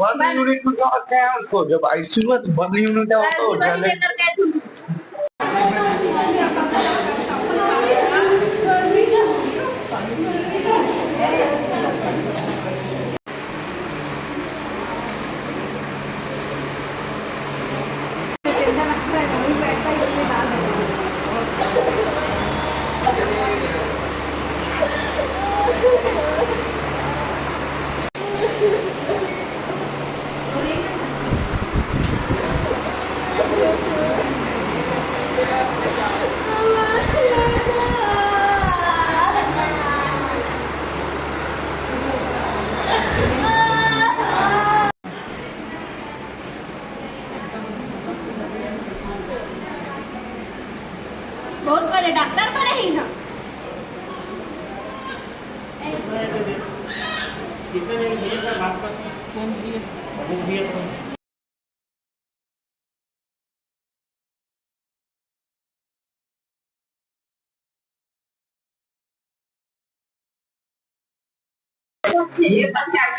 Burn unit में क्यों रखे हैं उसको? जब आईसीयू में तो बर्न यूनिट है वो तो जले। बहुत बड़े डॉक्टर तो नहीं है।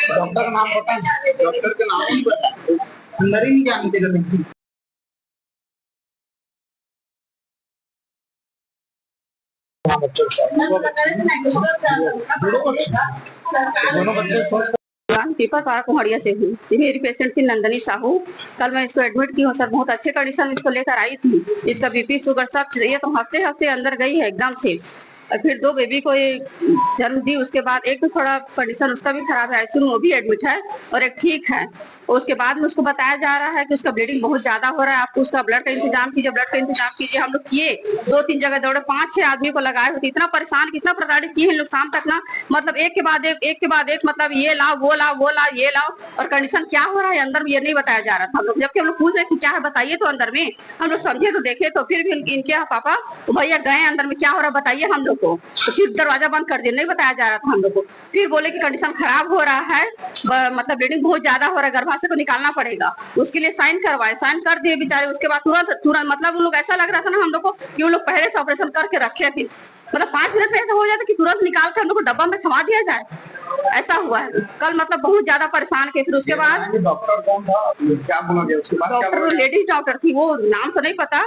डॉक्टर का नाम पता है? डॉक्टर का नाम नहीं पता, अंदर ही नहीं जानते थे। दोनों बच्चे दीपा पारा कुमारिया से हूँ। ये मेरी पेशेंट थी नंदनी साहू। कल मैं इसको एडमिट की हूँ सर, बहुत अच्छे कंडीशन में इसको लेकर आई थी। इसका बीपी शुगर सब ये तो हंसते हंसते अंदर गई है एकदम से। और फिर 2 बेबी को जन्म दी। उसके बाद एक तो थोड़ा कंडीशन उसका भी खराब है, आईसीयू में वो भी एडमिट है, और एक ठीक है। उसके बाद में उसको बताया जा रहा है कि उसका ब्लीडिंग बहुत ज्यादा हो रहा है, आपको उसका ब्लड का इंतजाम कीजिए, ब्लड का इंतजाम कीजिए। हम लोग किए, 2-3 जगह दौड़े, 5-6 आदमी को लगाए होते। इतना परेशान, कितना प्रताड़ित किए हैं लोग शाम तक ना, मतलब एक के बाद एक मतलब ये लाओ वो लाओ वो लाओ ये लाओ। और कंडीशन क्या हो रहा है अंदर में ये नहीं बताया जा रहा था हम लोग। जबकि हम लोग पूछ रहे कि क्या है बताइए तो अंदर में। हम लोग समझे तो देखे, तो फिर भी इनके यहाँ पापा भैया गए अंदर में, क्या हो रहा है बताइए हम लोग को। तो फिर दरवाजा बंद कर दिया, नहीं बताया जा रहा था हम लोग को। फिर बोले कि कंडीशन खराब हो रहा है, मतलब ब्लीडिंग बहुत ज्यादा हो रहा है, गर्भाशय को निकालना पड़ेगा, उसके लिए साइन करवाए। साइन कर दिए बेचारे। उसके बाद तुरंत मतलब उन लोग ऐसा लग रहा था ना हम लोग को कि उन लोग पहले से ऑपरेशन करके रखे थे। मतलब 5 मिनट में ऐसा हो जाता कि तुरंत निकाल के हम लोग को डब्बा में थमा दिया जाए। ऐसा हुआ है कल, मतलब बहुत ज्यादा परेशान के। फिर उसके बाद डॉक्टर कौन था, क्या बोला गया उसके बाद? डॉक्टर लेडीज डॉक्टर थी, वो नाम तो नहीं पता,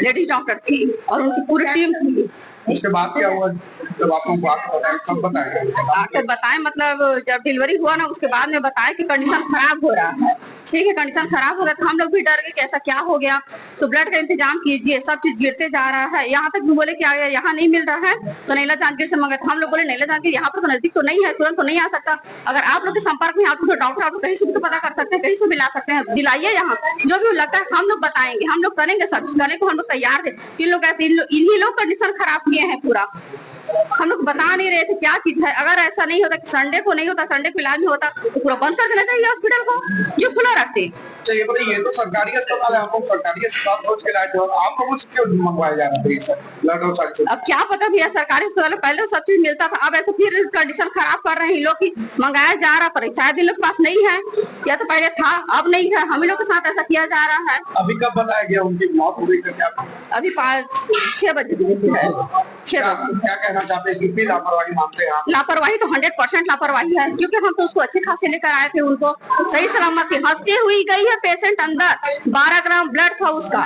लेडीज डॉक्टर थी और उनकी पूरी टीम थी। उसके बाद क्या हुआ जब आप लोगों को कब बताया? आकर बताए, मतलब जब डिलीवरी हुआ ना उसके बाद में बताया कि कंडीशन खराब हो रहा है। ठीक है, कंडीशन खराब हो रहा था। हम लोग भी डर गए कि ऐसा क्या हो गया, तो ब्लड का इंतजाम कीजिए, सब चीज गिरते जा रहा है। यहाँ तक भी बोले कि यहाँ नहीं मिल रहा है तो नैला जांजगीर से मंगा। हम लोग बोले नैला जांजगीर यहाँ पर तो नजदीक तो नहीं है, तुरंत तो नहीं आ सकता। अगर आप लोग के संपर्क में आपको डॉक्टर आप कहीं से भी तो पता कर सकते हैं, कहीं से भी ला सकते हैं, दिलाइए यहाँ। जो भी लगता है हम लोग बताएंगे, हम लोग करेंगे, सब करने को हम लोग तैयार थे। इन लोग ऐसे इन्हीं लोग कंडीशन खराब किए हैं पूरा। हम लोग बता नहीं रहे थे क्या चीज है। अगर ऐसा नहीं होता कि संडे को नहीं होता, संडे को इलाज नहीं होता तो पूरा बंद कर देना चाहिए हॉस्पिटल को, जो खुला रखते। ये बताइए, ये तो सरकारी अस्पताल है, आप लोग सरकारी अस्पताल सोच के लाए थे, आप लोगों से क्यों मंगवाया जा रहा था ये सब ब्लड और सारी चीजें? अब क्या पता भैया, सरकारी अस्पताल में पहले सब चीज मिलता था, अब ऐसे फिर कंडीशन खराब कर रहे हैं लोग की मंगाया जा रहा, पर शायद इन लोग के पास नहीं है, या तो पहले था अब नहीं है। हम लोग के साथ ऐसा किया जा रहा है। अभी कब बताया गया उनकी मौत हो गई? क्या अभी 5-6 बजे है। क्या कहना चाहते हैं? कि लापरवाही मानते हैं आप? लापरवाही तो 100% लापरवाही है, क्योंकि हम तो उसको अच्छे खासे लेकर आए थे, उनको सही सलामत थी, हंसते हुई गई है पेशेंट अंदर। 12 ग्राम ब्लड था उसका,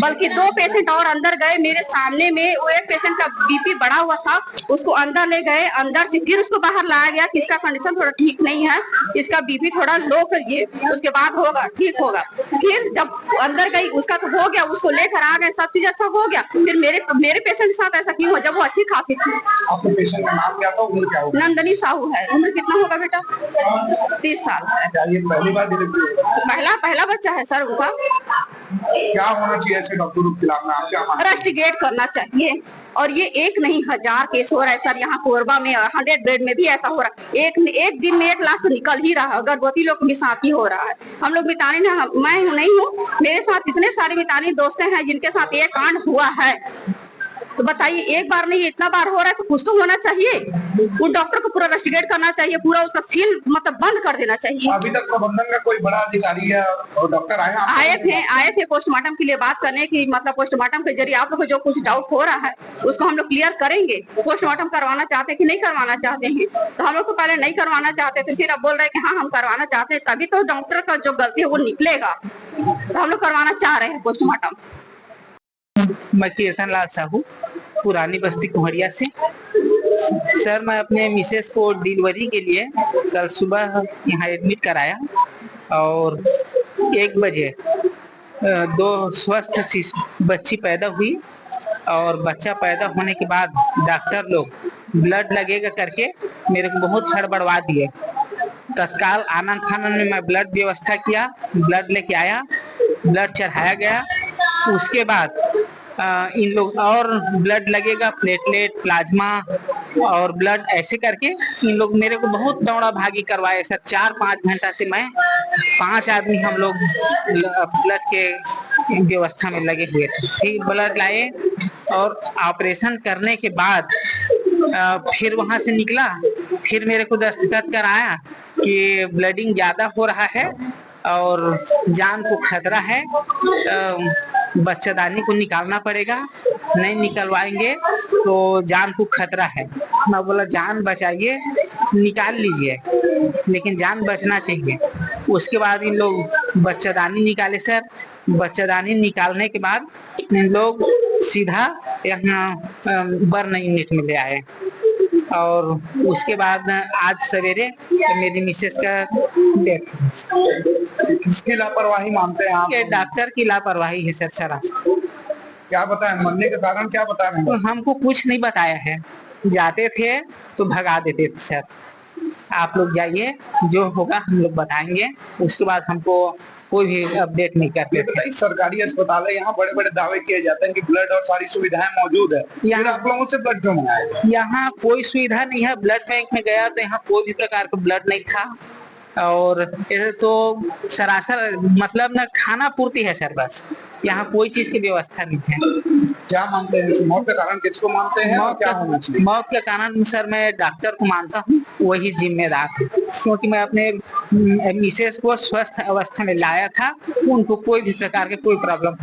बल्कि 2 पेशेंट और अंदर गए मेरे सामने में। वो एक पेशेंट का बीपी बढ़ा हुआ था, उसको अंदर ले गए, अंदर से फिर उसको बाहर लाया गया कि इसका कंडीशन थोड़ा ठीक नहीं है, इसका बीपी थोड़ा लो करिए, उसके बाद होगा ठीक होगा। फिर जब अंदर गई उसका तो हो गया, उसको लेकर आ गए, सब चीज अच्छा हो गया। फिर मेरे पेशेंट के साथ ऐसा क्यों हुआ जब वो अच्छी खासी थी? आपके पेशेंट का नाम क्या था, उम्र क्या होगा? नंदनी साहू है। उम्र कितना होगा बेटा? 30 साल है। क्या ये पहली बार डिलीवरी? पहला बच्चा है सर उनका। क्या होना चाहिए ऐसे डॉक्टरों के खिलाफ में, आप क्या मानते हैं? इन्वेस्टिगेट करना चाहिए। और ये एक नहीं 1000 केस हो रहा है सर, यहाँ कोरबा में 100 बेड में भी ऐसा हो रहा है। एक दिन में 1 लाश तो निकल ही रहा है, गर्भवती लोग भी साथ ही हो रहा है। हम लोग मितानी मैं नहीं हूँ, मेरे साथ इतने सारे मितानी दोस्त हैं जिनके साथ ये कांड हुआ है। तो बताइए, एक बार नहीं इतना बार हो रहा है तो कुछ तो होना चाहिए। वो डॉक्टर को पूरा इन्वेस्टिगेट करना चाहिए, पूरा उसका सीन मतलब बंद कर देना चाहिए। अभी तक प्रबंधन का कोई बड़ा अधिकारी है और डॉक्टर आए थे पोस्टमार्टम के लिए बात करने की, मतलब पोस्टमार्टम के जरिए आप लोग को जो कुछ डाउट हो रहा है उसको हम लोग क्लियर करेंगे। पोस्टमार्टम करवाना चाहते हैं कि नहीं करवाना चाहते हैं? तो हम लोग तो पहले नहीं करवाना चाहते थे, फिर अब बोल रहे हैं कि हाँ हम करवाना चाहते हैं, तभी तो डॉक्टर का जो गलती है वो निकलेगा। तो हम लोग करवाना चाह रहे हैं पोस्टमार्टम। मैं कीर्तन लाल साहू, पुरानी बस्ती कुहड़िया से। सर, मैं अपने मिसेस को डिलीवरी के लिए कल सुबह यहाँ एडमिट कराया और 1 बजे 2 स्वस्थ शिशु बच्ची पैदा हुई और बच्चा पैदा होने के बाद डॉक्टर लोग ब्लड लगेगा करके मेरे को बहुत हड़बड़वा दिए। तत्काल आनंद फानन में मैं ब्लड व्यवस्था किया, ब्लड लेके आया, ब्लड चढ़ाया गया। उसके बाद इन लोग और ब्लड लगेगा, प्लेटलेट, प्लाज्मा और ब्लड, ऐसे करके इन लोग मेरे को बहुत दौड़ा भागी करवाए सर। 4-5 घंटा से मैं 5 आदमी हम लोग ब्लड के व्यवस्था में लगे हुए थे। फिर ब्लड लाए और ऑपरेशन करने के बाद फिर वहां से निकला, फिर मेरे को दस्तखत कराया कि ब्लडिंग ज्यादा हो रहा है और जान को खतरा है, बच्चेदानी को निकालना पड़ेगा, नहीं निकलवाएंगे तो जान को खतरा है। मैं बोला जान बचाइए, निकाल लीजिए, लेकिन जान बचना चाहिए। उसके बाद इन लोग बच्चेदानी निकाले सर। बच्चेदानी निकालने के बाद इन लोग सीधा यहाँ बर्न यूनिट में ले आए और उसके बाद आज सवेरे मेरी मिसेस का डेथ। किसकी लापरवाही मानते हैं आप? डॉक्टर की लापरवाही है सर सरासर। क्या बताएं, मरने का कारण क्या बता रहे हैं? तो हमको कुछ नहीं बताया है, जाते थे तो भगा देते थे सर। आप लोग जाइए, जो होगा हम लोग बताएंगे, उसके बाद हमको कोई भी अपडेट नहीं करते थे। सरकारी अस्पताल है, यहाँ बड़े बड़े दावे किए जाते हैं कि ब्लड और सारी सुविधाएं मौजूद है, फिर आप लोगों से ब्लड क्यों मंगाया? यहाँ कोई सुविधा नहीं है। ब्लड बैंक में गया तो यहाँ कोई भी प्रकार का ब्लड नहीं था और तो सरासर मतलब ना खाना पूर्ति है सर, बस यहाँ कोई चीज की व्यवस्था नहीं है। क्या मानते हैं, मौत का कारण किसको मानते हैं? मौत क्या होना चाहिए? मौत का कारण सर मैं डॉक्टर को मानता हूँ, वही जिम्मेदार है, क्योंकि मैं अपने मिसेस को स्वस्थ अवस्था में लाया था, उनको कोई भी प्रकार के कोई प्रॉब्लम